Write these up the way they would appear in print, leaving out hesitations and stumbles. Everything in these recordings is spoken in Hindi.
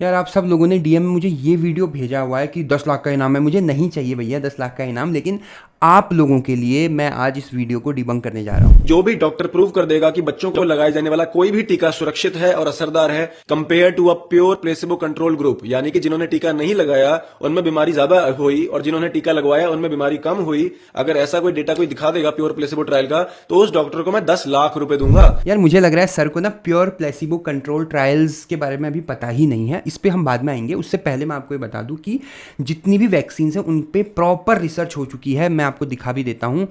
यार आप सब लोगों ने डीएम में मुझे ये वीडियो भेजा हुआ है कि 10 लाख का इनाम है। मुझे नहीं चाहिए भैया 10 लाख का इनाम, लेकिन आप लोगों के लिए मैं आज इस वीडियो को डिबंक करने जा रहा हूँ। जो भी डॉक्टर प्रूव कर देगा कि बच्चों को लगाए जाने वाला कोई भी टीका सुरक्षित है और असरदार है compare to a pure placebo control group, यानी कि जिन्होंने टीका नहीं लगाया उनमें बीमारी ज्यादा हुई और जिन्होंने टीका लगवाया उनमें बीमारी कम हुई, अगर ऐसा कोई डेटा कोई दिखा देगा प्योर प्लेसिबो ट्रायल का, तो उस डॉक्टर को मैं 10 लाख रुपए दूंगा। यार मुझे लग रहा है सर को ना प्योर प्लेसिबो कंट्रोल ट्रायल्स के बारे में अभी पता ही नहीं है। इस पे हम बाद में आएंगे। उससे पहले मैं आपको ये बता दूं कि जितनी भी वैक्सीन हैं उन पे प्रॉपर रिसर्च हो चुकी है। मैं आपको दिखा भी देता हूँ।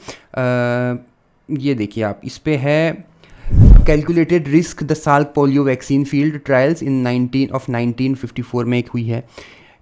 ये देखिए आप, इस पे है calculated risk the Salk polio vaccine field trials इन 1954 में एक हुई है।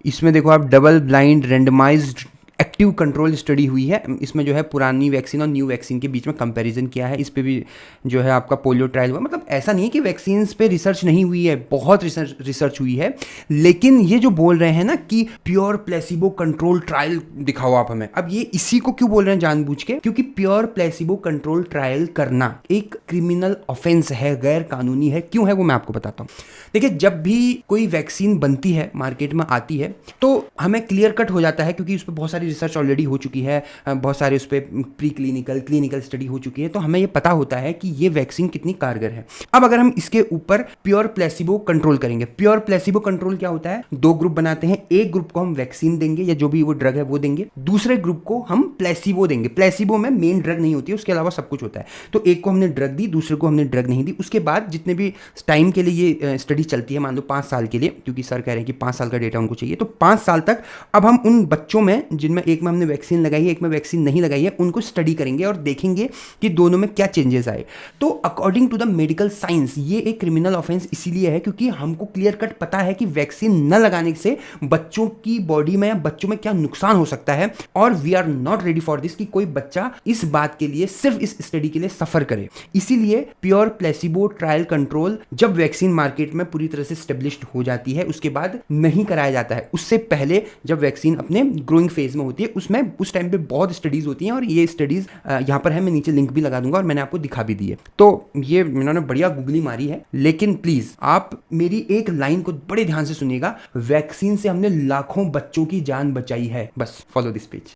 इसमें देखो आप, double blind randomised active control study हुई है। इसमें जो है पुरानी वैक्सीन और न्यू वैक्सीन के बीच में कंपैरिजन किया है। इस पे भी जो है आपका पोलियो ट्रायल हुआ। मतलब ऐसा नहीं है कि वैक्सीन्स पे रिसर्च नहीं हुई है, बहुत रिसर्च हुई है। लेकिन ये जो बोल रहे हैं ना कि प्योर प्लेसिबो कंट्रोल ट्रायल दिखाओ आप हमें, अब ये इसी को क्यों बोल रहे हैं जानबूझ के? क्योंकि प्योर प्लेसिबो कंट्रोल ट्रायल करना एक क्रिमिनल ऑफेंस है, गैर कानूनी है। क्यों है वो मैं आपको बताता हूँ। देखिए, जब भी कोई वैक्सीन बनती है, मार्केट में आती है, तो हमें क्लियर कट हो जाता है क्योंकि उस पर बहुत सारी रिसर्च ऑलरेडी हो चुकी है, बहुत सारे उस पर प्री क्लिनिकल क्लिनिकल स्टडी हो चुकी है। तो हमें ये पता होता है कि ये वैक्सीन कितनी कारगर है। अब अगर हम इसके ऊपर प्योर प्लेसिबो कंट्रोल करेंगे, प्योर प्लेसिबो कंट्रोल क्या होता है? दो ग्रुप बनाते हैं। एक ग्रुप को हम वैक्सीन देंगे या जो भी वो ड्रग है वो देंगे, दूसरे ग्रुप को हम प्लेसिबो देंगे। प्लेसिबो में मेन ड्रग नहीं होती है, उसके अलावा सब कुछ होता है। तो एक को हमने ड्रग दी, दूसरे को हमने ड्रग नहीं दी। उसके बाद जितने भी टाइम के लिए ये स्टडी चलती है, मान लो 5 साल के लिए, क्योंकि सर कह रहे हैं कि 5 साल का डेटा उनको चाहिए, तो 5 साल तक अब हम उन बच्चों में जिनमें एक में हमने वैक्सीन लगाई है, एक में वैक्सीन नहीं लगाई है, उनको स्टडी करेंगे और देखेंगे कि दोनों में क्या चेंजेस आए। तो according to the medical science ये एक क्रिमिनल ऑफेंस इसीलिए है क्योंकि हमको क्लियर कट पता है कि वैक्सीन न लगाने से बच्चों की बॉडी में या बच्चों में क्या नुकसान हो सकता है। और we are not ready for this कि कोई बच्चा इस बात के लिए, सिर्फ इस स्टडी के लिए सफर करे। इसीलिए प्योर प्लेसिबो ट्रायल कंट्रोल जब वैक्सीन मार्केट में पूरी तरह से स्टेब्लिश्ड हो जाती है उसके बाद नहीं कराया जाता है। उससे पहले जब वैक्सीन अपने ग्रोइंग फेज में होती है, उसमें उस टाइम पे बहुत स्टडीज होती हैं और ये स्टडीज यहां पर है, मैं नीचे लिंक भी लगा दूंगा और मैंने आपको दिखा भी दी है। तो ये इन्होंने बढ़िया गूगली मारी है। लेकिन प्लीज आप मेरी एक लाइन को बड़े ध्यान से सुनिएगा, वैक्सीन से हमने लाखों बच्चों की जान बचाई है। बस फॉलो दिस पेज।